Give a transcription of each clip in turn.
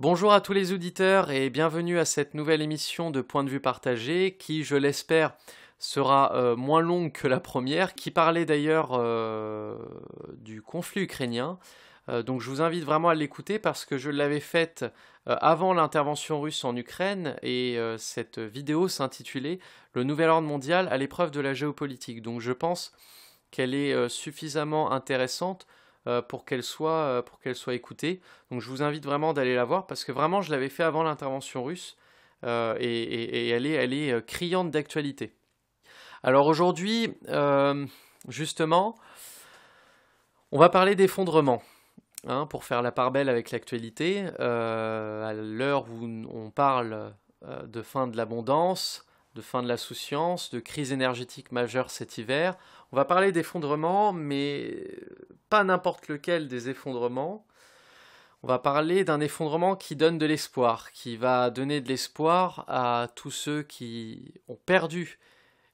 Bonjour à tous les auditeurs et bienvenue à cette nouvelle émission de Point de vue partagé qui, je l'espère, sera moins longue que la première, qui parlait d'ailleurs du conflit ukrainien. Donc je vous invite vraiment à l'écouter parce que je l'avais faite avant l'intervention russe en Ukraine et cette vidéo s'intitulait Le nouvel ordre mondial à l'épreuve de la géopolitique. Donc je pense qu'elle est suffisamment intéressante pour qu'elle soit écoutée. Donc je vous invite vraiment d'aller la voir parce que vraiment je l'avais fait avant l'intervention russe et elle est criante d'actualité. Alors aujourd'hui, justement, on va parler d'effondrement. Pour faire la part belle avec l'actualité, à l'heure où on parle de fin de l'abondance, de fin de la souciance, de crise énergétique majeure cet hiver, on va parler d'effondrement, mais pas n'importe lequel des effondrements. On va parler d'un effondrement qui donne de l'espoir, qui va donner de l'espoir à tous ceux qui ont perdu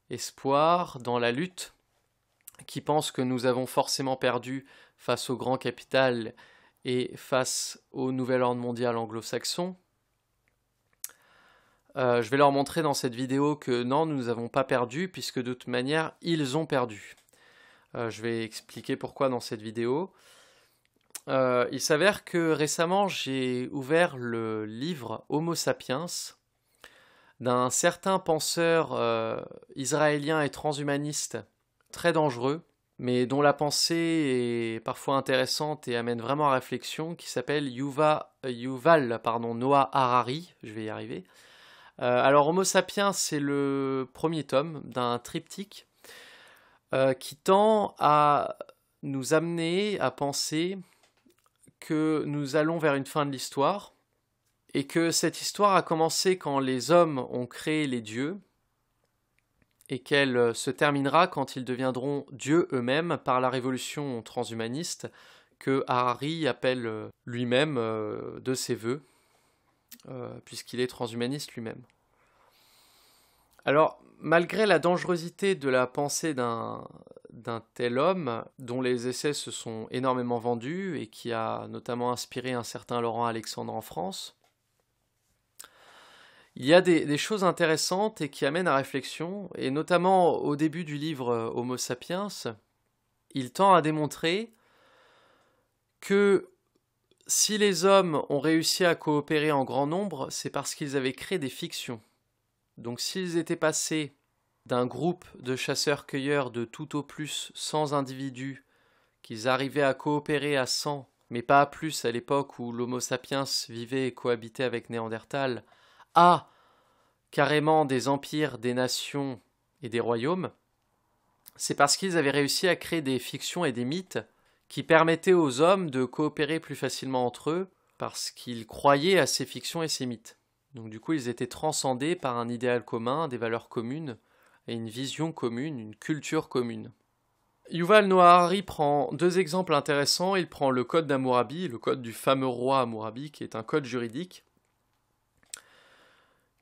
espoir dans la lutte, qui pensent que nous avons forcément perdu face au grand capital et face au nouvel ordre mondial anglo-saxon. Je vais leur montrer dans cette vidéo que non, nous n'avons pas perdu, puisque de toute manière, ils ont perdu. Je vais expliquer pourquoi dans cette vidéo. Il s'avère que récemment, j'ai ouvert le livre Homo sapiens d'un certain penseur israélien et transhumaniste très dangereux, mais dont la pensée est parfois intéressante et amène vraiment à réflexion, qui s'appelle Yuval Noah Harari, je vais y arriver. Alors Homo sapiens, c'est le premier tome d'un triptyque qui tend à nous amener à penser que nous allons vers une fin de l'histoire, et que cette histoire a commencé quand les hommes ont créé les dieux, et qu'elle se terminera quand ils deviendront dieux eux-mêmes par la révolution transhumaniste que Harari appelle lui-même de ses voeux, puisqu'il est transhumaniste lui-même. Alors, malgré la dangerosité de la pensée d'un tel homme, dont les essais se sont énormément vendus et qui a notamment inspiré un certain Laurent Alexandre en France, il y a des choses intéressantes et qui amènent à réflexion, et notamment au début du livre Homo sapiens, il tend à démontrer que si les hommes ont réussi à coopérer en grand nombre, c'est parce qu'ils avaient créé des fictions. Donc s'ils étaient passés d'un groupe de chasseurs-cueilleurs de tout au plus 100 individus, qu'ils arrivaient à coopérer à 100, mais pas à plus à l'époque où l'Homo sapiens vivait et cohabitait avec Néandertal, à carrément des empires, des nations et des royaumes, c'est parce qu'ils avaient réussi à créer des fictions et des mythes qui permettaient aux hommes de coopérer plus facilement entre eux, parce qu'ils croyaient à ces fictions et ces mythes. Donc du coup, ils étaient transcendés par un idéal commun, des valeurs communes, et une vision commune, une culture commune. Yuval Noah Harari prend deux exemples intéressants. Il prend le code d'Hammurabi, le code du fameux roi Hammurabi, qui est un code juridique,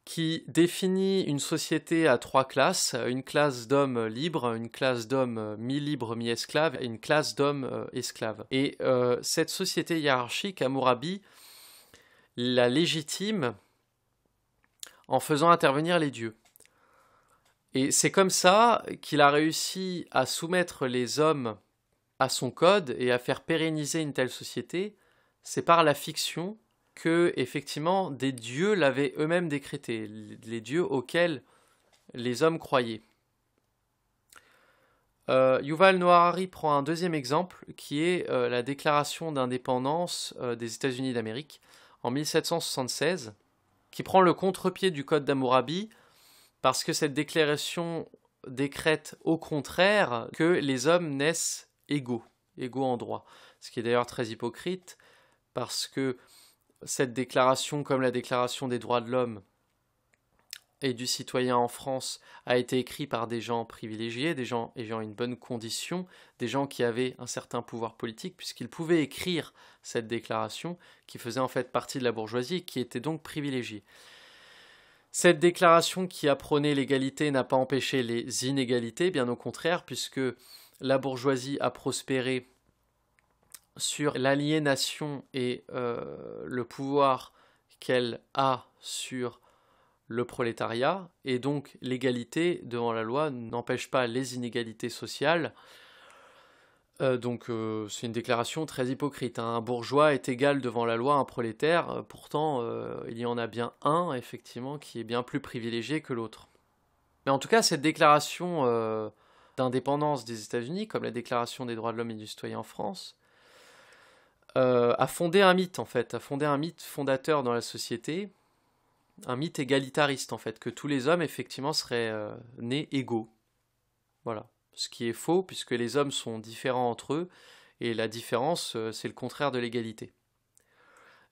qui définit une société à trois classes, une classe d'hommes libres, une classe d'hommes mi-libres, mi-esclaves, et une classe d'hommes esclaves. Et cette société hiérarchique, Hammurabi la légitime en faisant intervenir les dieux. Et c'est comme ça qu'il a réussi à soumettre les hommes à son code et à faire pérenniser une telle société. C'est par la fiction que, effectivement, des dieux l'avaient eux-mêmes décrété, les dieux auxquels les hommes croyaient. Yuval Noah Harari prend un deuxième exemple, qui est la déclaration d'indépendance des États-Unis d'Amérique en 1776, qui prend le contre-pied du code d'Hammurabi, parce que cette déclaration décrète au contraire que les hommes naissent égaux en droit. Ce qui est d'ailleurs très hypocrite, parce que cette déclaration, comme la déclaration des droits de l'homme et du citoyen en France, a été écrite par des gens privilégiés, des gens ayant une bonne condition, des gens qui avaient un certain pouvoir politique, puisqu'ils pouvaient écrire cette déclaration, qui faisait en fait partie de la bourgeoisie et qui était donc privilégiée. Cette déclaration qui apprenait l'égalité n'a pas empêché les inégalités, bien au contraire, puisque la bourgeoisie a prospéré sur l'aliénation et le pouvoir qu'elle a sur le prolétariat, et donc l'égalité devant la loi n'empêche pas les inégalités sociales. C'est une déclaration très hypocrite, hein. Un bourgeois est égal devant la loi à un prolétaire, pourtant il y en a bien un, effectivement, qui est bien plus privilégié que l'autre. Mais en tout cas, cette déclaration d'indépendance des États-Unis, comme la déclaration des droits de l'homme et du citoyen en France, a fondé un mythe, en fait, a fondé un mythe fondateur dans la société, un mythe égalitariste, en fait, que tous les hommes, effectivement, seraient nés égaux. Voilà. Ce qui est faux, puisque les hommes sont différents entre eux, et la différence, c'est le contraire de l'égalité.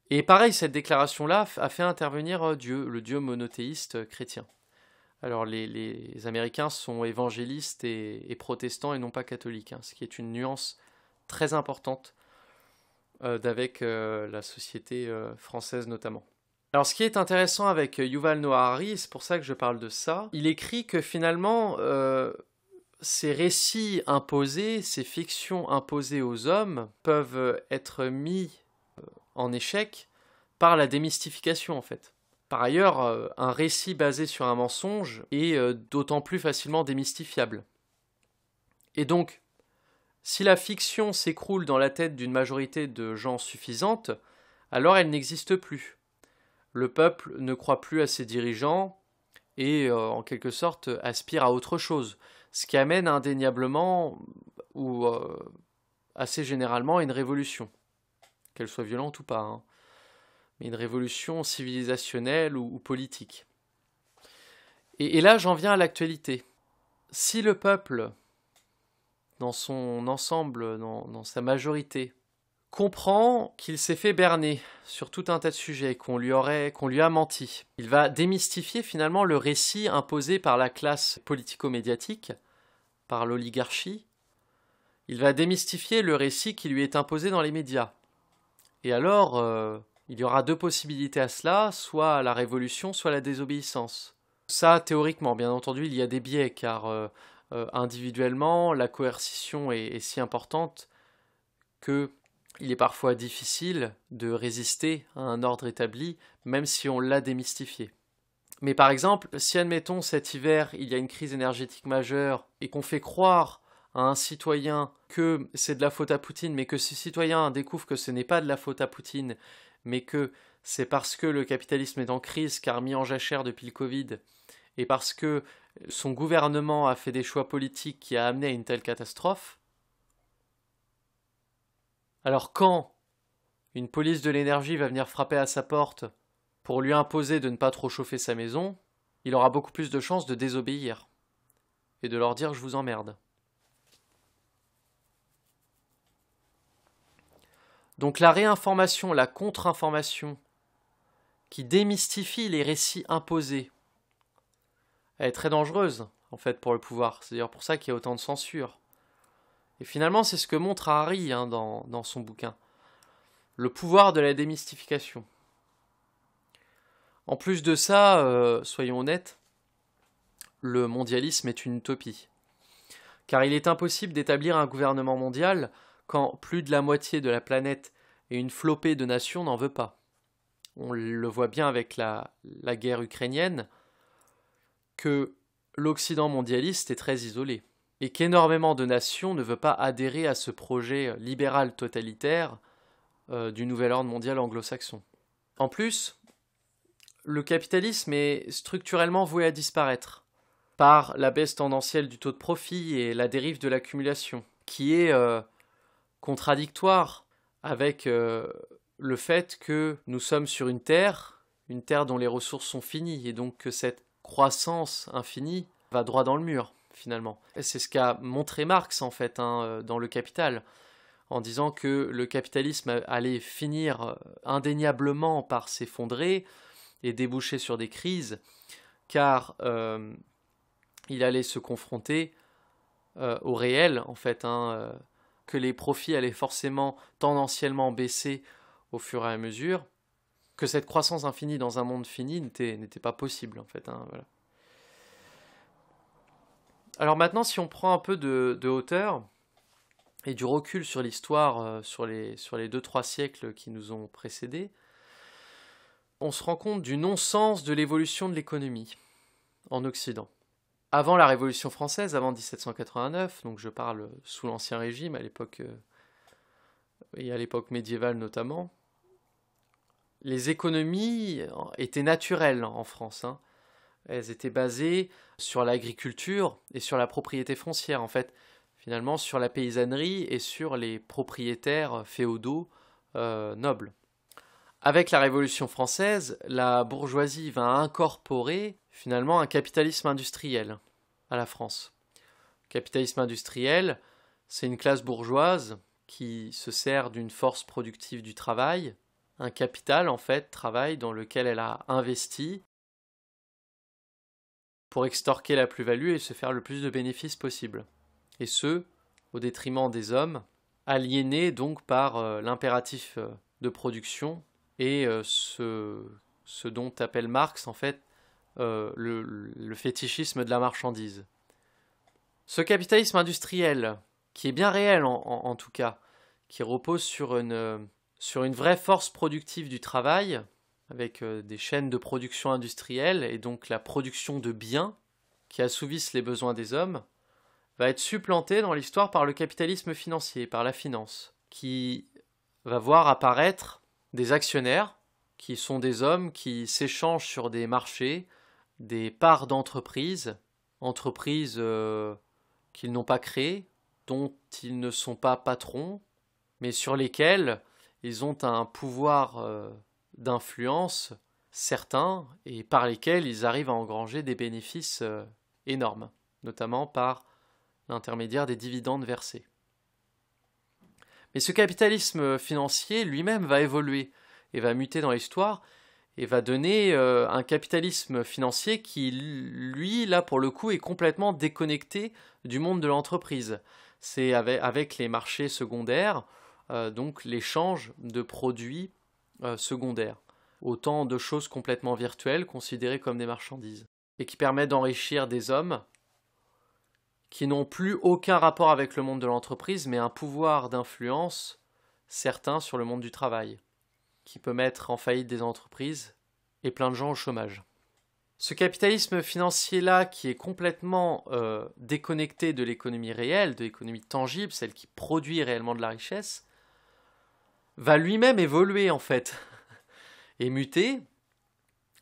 Et pareil, cette déclaration-là a fait intervenir Dieu, le Dieu monothéiste chrétien. Alors les Américains sont évangélistes et protestants et non pas catholiques, hein, ce qui est une nuance très importante d'avec la société française notamment. Alors ce qui est intéressant avec Yuval Noah Harari, c'est pour ça que je parle de ça, il écrit que finalement ces récits imposés, ces fictions imposées aux hommes peuvent être mis en échec par la démystification en fait. Par ailleurs, un récit basé sur un mensonge est d'autant plus facilement démystifiable. Et donc, si la fiction s'écroule dans la tête d'une majorité de gens suffisante, alors elle n'existe plus. Le peuple ne croit plus à ses dirigeants et, en quelque sorte, aspire à autre chose. Ce qui amène indéniablement, ou assez généralement, à une révolution. Qu'elle soit violente ou pas, hein. Mais une révolution civilisationnelle ou politique. Et là, j'en viens à l'actualité. Si le peuple, dans son ensemble, dans sa majorité, comprend qu'il s'est fait berner sur tout un tas de sujets, qu'on lui a menti, il va démystifier finalement le récit imposé par la classe politico-médiatique, par l'oligarchie. Il va démystifier le récit qui lui est imposé dans les médias. Et alors, il y aura deux possibilités à cela, soit la révolution, soit la désobéissance. Ça, théoriquement, bien entendu, il y a des biais, car individuellement, la coercition est si importante qu'il est parfois difficile de résister à un ordre établi, même si on l'a démystifié. Mais par exemple, si admettons cet hiver, il y a une crise énergétique majeure et qu'on fait croire à un citoyen que c'est de la faute à Poutine, mais que ce citoyen découvre que ce n'est pas de la faute à Poutine, mais que c'est parce que le capitalisme est en crise, car mis en jachère depuis le Covid, et parce que son gouvernement a fait des choix politiques qui a amené à une telle catastrophe, alors quand une police de l'énergie va venir frapper à sa porte pour lui imposer de ne pas trop chauffer sa maison, il aura beaucoup plus de chances de désobéir et de leur dire « je vous emmerde ». Donc la réinformation, la contre-information qui démystifie les récits imposés, elle est très dangereuse en fait pour le pouvoir. C'est d'ailleurs pour ça qu'il y a autant de censure. Et finalement c'est ce que montre Harari dans son bouquin. Le pouvoir de la démystification. En plus de ça, soyons honnêtes, le mondialisme est une utopie. Car il est impossible d'établir un gouvernement mondial quand plus de la moitié de la planète et une flopée de nations n'en veut pas. On le voit bien avec la guerre ukrainienne, que l'Occident mondialiste est très isolé, et qu'énormément de nations ne veulent pas adhérer à ce projet libéral totalitaire du nouvel ordre mondial anglo-saxon. En plus, le capitalisme est structurellement voué à disparaître par la baisse tendancielle du taux de profit et la dérive de l'accumulation, qui est contradictoire avec le fait que nous sommes sur une terre dont les ressources sont finies, et donc que cette croissance infinie va droit dans le mur, finalement. Et c'est ce qu'a montré Marx, en fait, dans Le Capital, en disant que le capitalisme allait finir indéniablement par s'effondrer et déboucher sur des crises, car il allait se confronter au réel, en fait, que les profits allaient forcément tendanciellement baisser au fur et à mesure, que cette croissance infinie dans un monde fini n'était pas possible, en fait. Voilà. Alors maintenant, si on prend un peu de hauteur et du recul sur l'histoire, sur les 2-3 siècles qui nous ont précédés, on se rend compte du non-sens de l'évolution de l'économie en Occident. Avant la Révolution française, avant 1789, donc je parle sous l'Ancien Régime, à l'époque et à l'époque médiévale notamment, les économies étaient naturelles en France. Hein. Elles étaient basées sur l'agriculture et sur la propriété foncière, en fait, finalement sur la paysannerie et sur les propriétaires féodaux nobles. Avec la Révolution française, la bourgeoisie va incorporer finalement un capitalisme industriel à la France. Capitalisme industriel, c'est une classe bourgeoise qui se sert d'une force productive du travail, un capital en fait, travail dans lequel elle a investi pour extorquer la plus-value et se faire le plus de bénéfices possible. Et ce, au détriment des hommes, aliénés donc par l'impératif de production et ce dont appelle Marx en fait le fétichisme de la marchandise. Ce capitalisme industriel, qui est bien réel en tout cas, qui repose sur une vraie force productive du travail, avec des chaînes de production industrielle et donc la production de biens qui assouvissent les besoins des hommes, va être supplanté dans l'histoire par le capitalisme financier, par la finance, qui va voir apparaître des actionnaires, qui sont des hommes qui s'échangent sur des marchés, des parts d'entreprises, entreprises qu'ils n'ont pas créées, dont ils ne sont pas patrons, mais sur lesquelles ils ont un pouvoir d'influence certain et par lesquels ils arrivent à engranger des bénéfices énormes, notamment par l'intermédiaire des dividendes versés. Mais ce capitalisme financier lui-même va évoluer et va muter dans l'histoire et va donner un capitalisme financier qui, lui, là pour le coup, est complètement déconnecté du monde de l'entreprise. C'est avec les marchés secondaires, donc l'échange de produits secondaires. Autant de choses complètement virtuelles considérées comme des marchandises et qui permettent d'enrichir des hommes qui n'ont plus aucun rapport avec le monde de l'entreprise, mais un pouvoir d'influence certain sur le monde du travail, qui peut mettre en faillite des entreprises et plein de gens au chômage. Ce capitalisme financier-là, qui est complètement déconnecté de l'économie réelle, de l'économie tangible, celle qui produit réellement de la richesse, va lui-même évoluer en fait, et muter,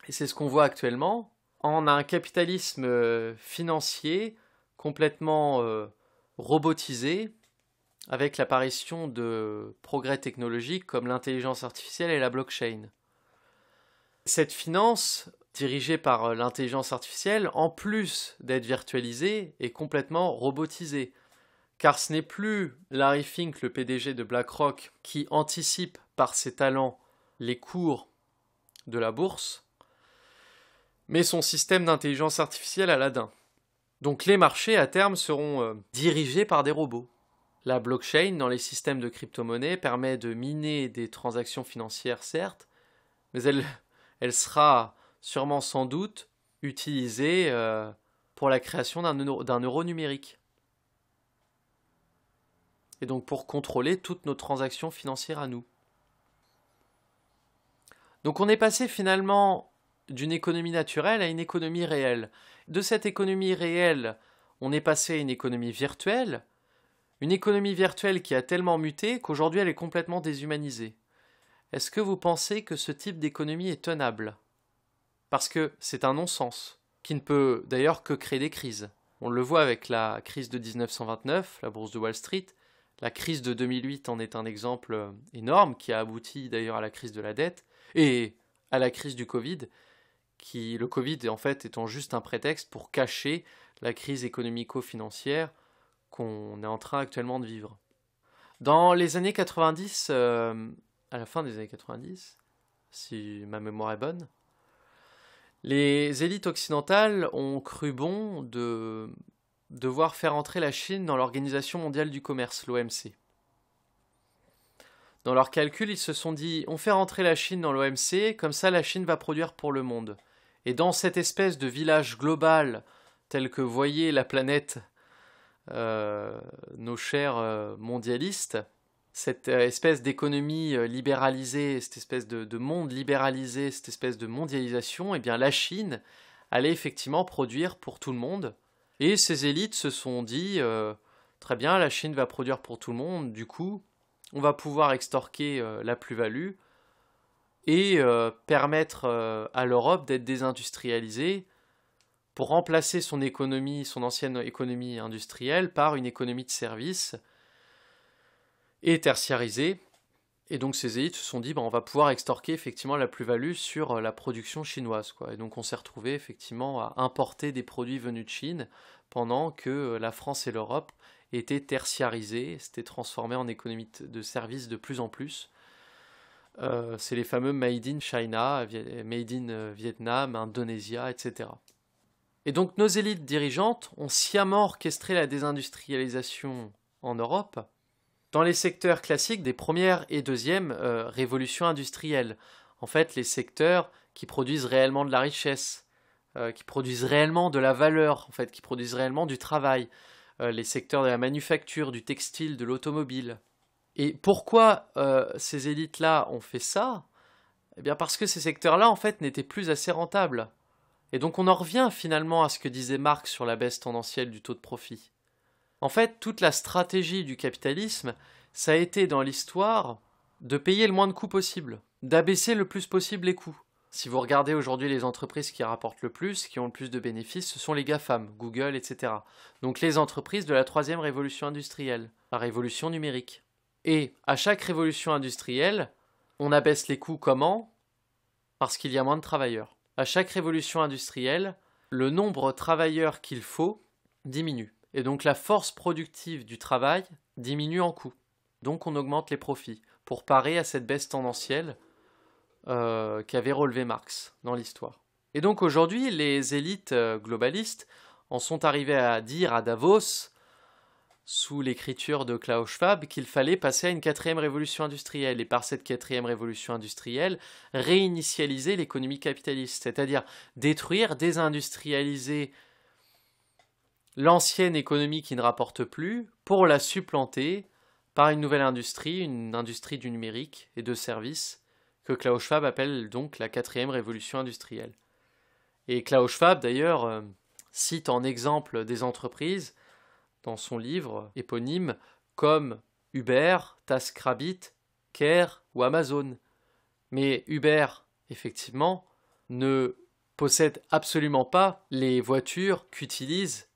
et c'est ce qu'on voit actuellement, en un capitalisme financier complètement robotisé, avec l'apparition de progrès technologiques comme l'intelligence artificielle et la blockchain. Cette finance, dirigée par l'intelligence artificielle, en plus d'être virtualisée, est complètement robotisée. Car ce n'est plus Larry Fink, le PDG de BlackRock, qui anticipe par ses talents les cours de la bourse, mais son système d'intelligence artificielle Aladdin. Donc les marchés à terme seront dirigés par des robots. La blockchain dans les systèmes de crypto-monnaie permet de miner des transactions financières certes, mais elle sera sûrement sans doute utilisée pour la création d'un euro numérique. Et donc pour contrôler toutes nos transactions financières à nous. Donc on est passé finalement d'une économie naturelle à une économie réelle. De cette économie réelle, on est passé à une économie virtuelle qui a tellement muté qu'aujourd'hui elle est complètement déshumanisée. Est-ce que vous pensez que ce type d'économie est tenable ? Parce que c'est un non-sens, qui ne peut d'ailleurs que créer des crises. On le voit avec la crise de 1929, la bourse de Wall Street. La crise de 2008 en est un exemple énorme, qui a abouti d'ailleurs à la crise de la dette et à la crise du Covid, le Covid en fait étant juste un prétexte pour cacher la crise économico-financière qu'on est en train actuellement de vivre. Dans les années 90, à la fin des années 90, si ma mémoire est bonne, les élites occidentales ont cru bon de devoir faire entrer la Chine dans l'Organisation mondiale du commerce, l'OMC. Dans leurs calculs, ils se sont dit, on fait rentrer la Chine dans l'OMC, comme ça la Chine va produire pour le monde. Et dans cette espèce de village global, tel que voyaient la planète nos chers mondialistes, cette espèce d'économie libéralisée, cette espèce de monde libéralisé, cette espèce de mondialisation, eh bien la Chine allait effectivement produire pour tout le monde. Et ces élites se sont dit, très bien, la Chine va produire pour tout le monde, du coup, on va pouvoir extorquer la plus-value et permettre à l'Europe d'être désindustrialisée pour remplacer son économie, son ancienne économie industrielle, par une économie de services et tertiarisée. Et donc ces élites se sont dit, on va pouvoir extorquer effectivement la plus-value sur la production chinoise, quoi. Et donc on s'est retrouvé effectivement à importer des produits venus de Chine pendant que la France et l'Europe étaient tertiarisées, s'étaient transformées en économie de services de plus en plus. C'est les fameux Made in China, Made in Vietnam, Indonésia, etc. Et donc nos élites dirigeantes ont sciemment orchestré la désindustrialisation en Europe dans les secteurs classiques des premières et deuxièmes révolutions industrielles. En fait, les secteurs qui produisent réellement de la richesse, qui produisent réellement de la valeur, en fait, qui produisent réellement du travail, les secteurs de la manufacture, du textile, de l'automobile. Et pourquoi ces élites-là ont fait ça? Eh bien parce que ces secteurs-là, en fait, n'étaient plus assez rentables. Et donc on en revient finalement à ce que disait Marx sur la baisse tendancielle du taux de profit. En fait, toute la stratégie du capitalisme, ça a été dans l'histoire de payer le moins de coûts possible, d'abaisser le plus possible les coûts. Si vous regardez aujourd'hui les entreprises qui rapportent le plus, qui ont le plus de bénéfices, ce sont les GAFAM, Google, etc. Donc les entreprises de la troisième révolution industrielle, la révolution numérique. Et à chaque révolution industrielle, on abaisse les coûts comment? Parce qu'il y a moins de travailleurs. À chaque révolution industrielle, le nombre de travailleurs qu'il faut diminue. Et donc la force productive du travail diminue en coût. Donc on augmente les profits pour parer à cette baisse tendancielle qu'avait relevé Marx dans l'histoire. Et donc aujourd'hui, les élites globalistes en sont arrivées à dire à Davos, sous l'écriture de Klaus Schwab, qu'il fallait passer à une quatrième révolution industrielle, et par cette quatrième révolution industrielle, réinitialiser l'économie capitaliste, c'est-à-dire détruire, désindustrialiser l'ancienne économie qui ne rapporte plus, pour la supplanter par une nouvelle industrie, une industrie du numérique et de services, que Klaus Schwab appelle donc la quatrième révolution industrielle. Et Klaus Schwab, d'ailleurs, cite en exemple des entreprises, dans son livre éponyme, comme Uber, TaskRabbit, Care ou Amazon. Mais Uber, effectivement, ne possède absolument pas les voitures qu'utilisent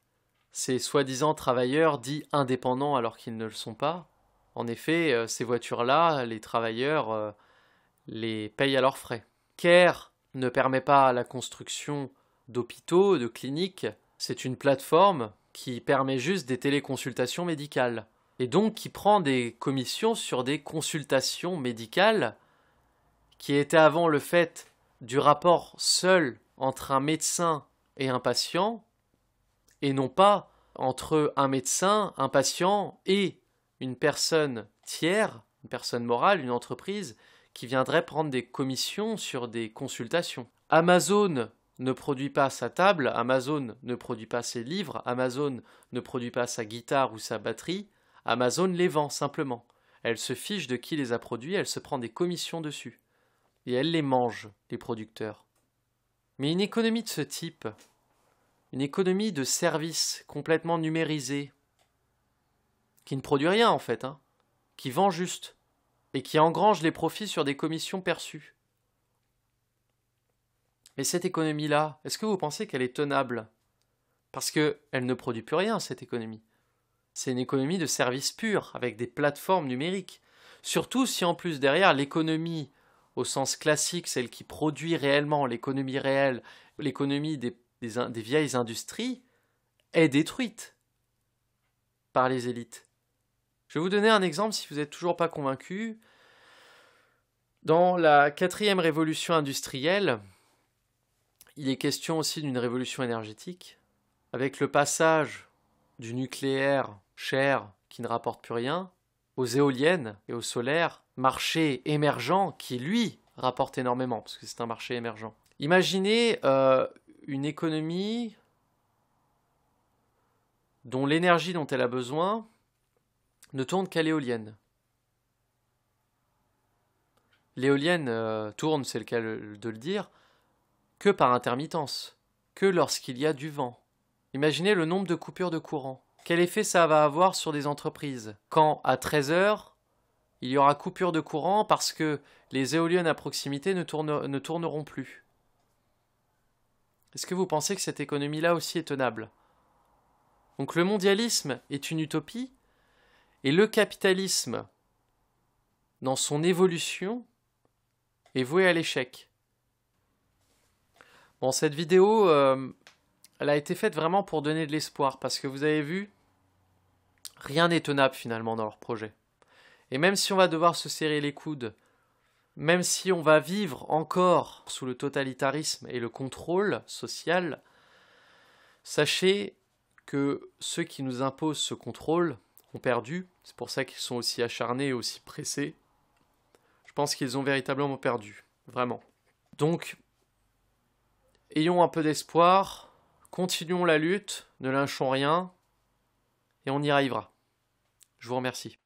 ces soi-disant travailleurs dits indépendants alors qu'ils ne le sont pas. En effet, ces voitures-là, les travailleurs les payent à leurs frais. Care ne permet pas la construction d'hôpitaux, de cliniques. C'est une plateforme qui permet juste des téléconsultations médicales. Et donc qui prend des commissions sur des consultations médicales qui étaient avant le fait du rapport seul entre un médecin et un patient, et non pas entre un médecin, un patient et une personne tiers, une personne morale, une entreprise, qui viendrait prendre des commissions sur des consultations. Amazon ne produit pas sa table, Amazon ne produit pas ses livres, Amazon ne produit pas sa guitare ou sa batterie, Amazon les vend simplement. Elle se fiche de qui les a produits, elle se prend des commissions dessus. Et elle les mange, les producteurs. Mais une économie de ce type, une économie de services complètement numérisée, qui ne produit rien en fait, qui vend juste, et qui engrange les profits sur des commissions perçues. Mais cette économie-là, est-ce que vous pensez qu'elle est tenable? Parce qu'elle ne produit plus rien, cette économie. C'est une économie de services purs, avec des plateformes numériques. Surtout si en plus derrière, l'économie, au sens classique, celle qui produit réellement, l'économie réelle, l'économie des vieilles industries, est détruite par les élites. Je vais vous donner un exemple si vous n'êtes toujours pas convaincu. Dans la quatrième révolution industrielle, il est question aussi d'une révolution énergétique, avec le passage du nucléaire cher qui ne rapporte plus rien, aux éoliennes et au solaire, marché émergent qui, lui, rapporte énormément, parce que c'est un marché émergent. Imaginez une économie dont l'énergie dont elle a besoin ne tourne qu'à l'éolienne. L'éolienne tourne, c'est le cas de le dire, que par intermittence, que lorsqu'il y a du vent. Imaginez le nombre de coupures de courant. Quel effet ça va avoir sur des entreprises quand, à 13 heures, il y aura coupure de courant parce que les éoliennes à proximité ne tourneront plus? Est-ce que vous pensez que cette économie-là aussi est tenable? Donc le mondialisme est une utopie, et le capitalisme, dans son évolution, est voué à l'échec. Bon, cette vidéo, elle a été faite vraiment pour donner de l'espoir, parce que vous avez vu, rien n'est tenable finalement dans leur projet. Et même si on va devoir se serrer les coudes, même si on va vivre encore sous le totalitarisme et le contrôle social, sachez que ceux qui nous imposent ce contrôle ont perdu. C'est pour ça qu'ils sont aussi acharnés et aussi pressés. Je pense qu'ils ont véritablement perdu, vraiment. Donc, ayons un peu d'espoir, continuons la lutte, ne lâchons rien, et on y arrivera. Je vous remercie.